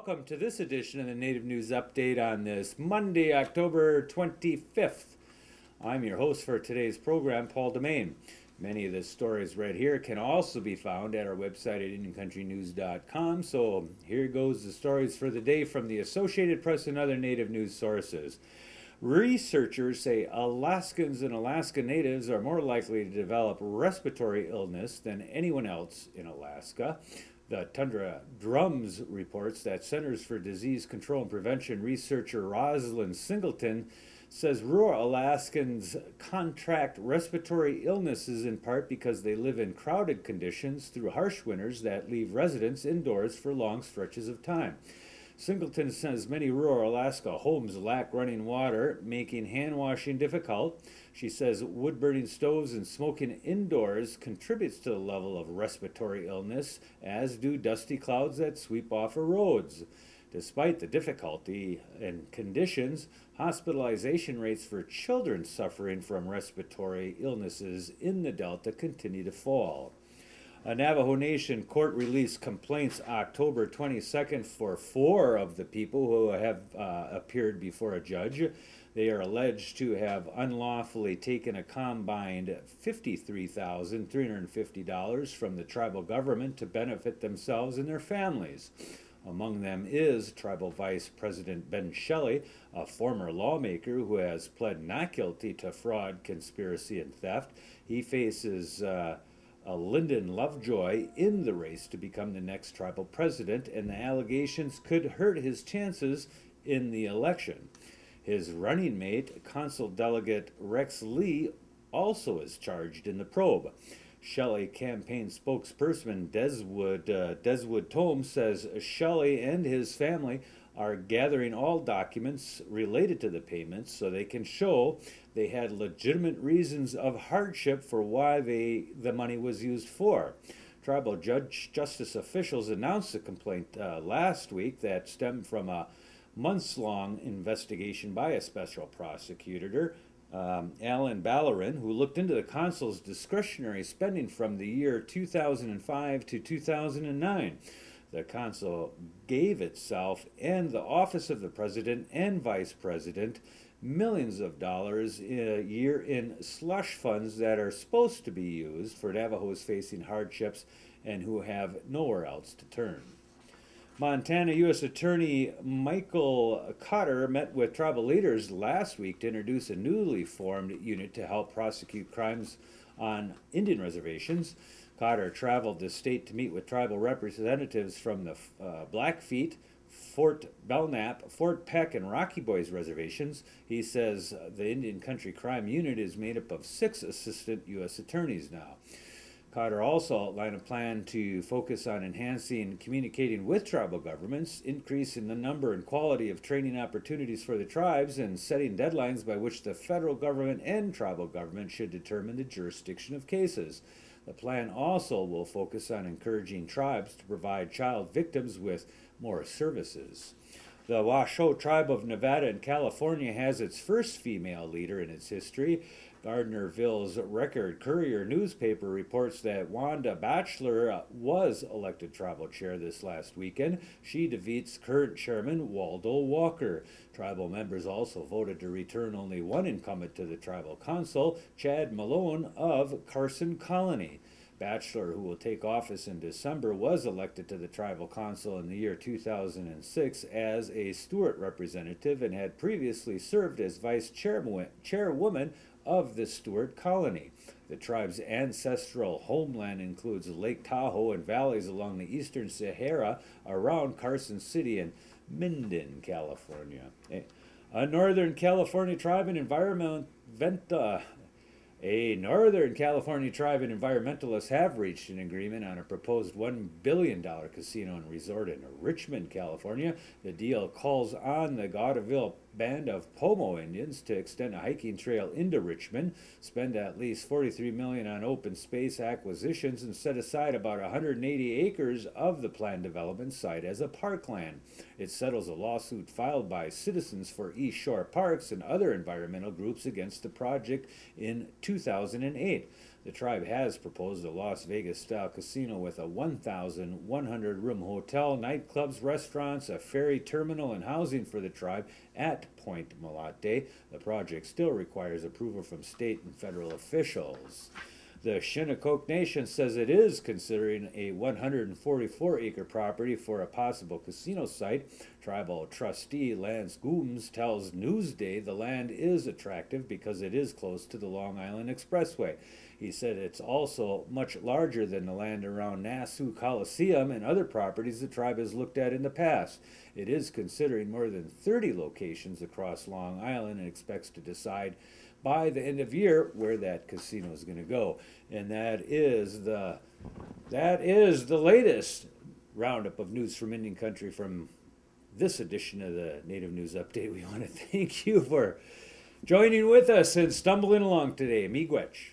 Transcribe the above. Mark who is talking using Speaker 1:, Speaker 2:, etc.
Speaker 1: welcome to this edition of the Native News Update on this Monday, October 25th. I'm your host for today's program, Paul DeMain. Many of the stories read here can also be found at our website at IndianCountryNews.com. So here goes the stories for the day from the Associated Press and other Native news sources. Researchers say Alaskans and Alaska Natives are more likely to develop respiratory illness than anyone else in Alaska. The Tundra Drums reports that Centers for Disease Control and Prevention researcher Rosalind Singleton says rural Alaskans contract respiratory illnesses in part because they live in crowded conditions through harsh winters that leave residents indoors for long stretches of time. Singleton says many rural Alaska homes lack running water, making hand washing difficult. She says wood-burning stoves and smoking indoors contributes to the level of respiratory illness, as do dusty clouds that sweep off our roads. Despite the difficulty and conditions, hospitalization rates for children suffering from respiratory illnesses in the Delta continue to fall. A Navajo Nation court released complaints October 22nd for 4 of the people who have appeared before a judge. They are alleged to have unlawfully taken a combined $53,350 from the tribal government to benefit themselves and their families. Among them is Tribal Vice President Ben Shelley, a former lawmaker who has pled not guilty to fraud, conspiracy, and theft. He faces Lyndon Lovejoy in the race to become the next tribal president, and the allegations could hurt his chances in the election. His running mate, Consul Delegate Rex Lee, also is charged in the probe. Shelley campaign spokesperson Deswood Tome says Shelley and his family are gathering all documents related to the payments so they can show they had legitimate reasons of hardship for why the money was used for. Tribal justice officials announced the complaint last week that stemmed from a months-long investigation by a special prosecutor, Alan Ballerin, who looked into the consul's discretionary spending from the year 2005 to 2009. The consul gave itself and the office of the president and vice president millions of dollars a year in slush funds that are supposed to be used for Navajos facing hardships and who have nowhere else to turn. Montana U.S. Attorney Michael Cotter met with tribal leaders last week to introduce a newly formed unit to help prosecute crimes on Indian reservations. Cotter traveled the state to meet with tribal representatives from the Blackfeet, Fort Belknap, Fort Peck, and Rocky Boys reservations. He says the Indian Country Crime Unit is made up of 6 assistant U.S. attorneys now. Cotter also outlined a plan to focus on enhancing communicating with tribal governments, increasing the number and quality of training opportunities for the tribes, and setting deadlines by which the federal government and tribal government should determine the jurisdiction of cases. The plan also will focus on encouraging tribes to provide child victims with more services. The Washoe Tribe of Nevada and California has its first female leader in its history. Gardnerville's Record Courier newspaper reports that Wanda Batchelor was elected tribal chair this last weekend. She defeats current chairman Waldo Walker. Tribal members also voted to return only one incumbent to the tribal council, Chad Malone of Carson Colony. Batchelor, who will take office in December, was elected to the tribal council in the year 2006 as a Stewart representative and had previously served as vice chairwoman of the Stewart colony. The tribe's ancestral homeland includes Lake Tahoe and valleys along the eastern Sahara around Carson City and Minden, California. A Northern California tribe and environmentalists have reached an agreement on a proposed $1 billion casino and resort in Richmond, California. The deal calls on the Guidiville band of Pomo Indians to extend a hiking trail into Richmond, spend at least $43 million on open space acquisitions, and set aside about 180 acres of the planned development site as a parkland. It settles a lawsuit filed by citizens for East Shore Parks and other environmental groups against the project in 2008. The tribe has proposed a Las Vegas-style casino with a 1,100-room hotel, nightclubs, restaurants, a ferry terminal, and housing for the tribe at Point Malate. The project still requires approval from state and federal officials. The Shinnecock Nation says it is considering a 144-acre property for a possible casino site. Tribal trustee Lance Gooms tells Newsday the land is attractive because it is close to the Long Island Expressway. He said it's also much larger than the land around Nassau Coliseum and other properties the tribe has looked at in the past. It is considering more than 30 locations across Long Island and expects to decide by the end of year where that casino is going to go. And that is the latest roundup of news from Indian Country from this edition of the Native News Update. We want to thank you for joining with us and stumbling along today. Miigwech.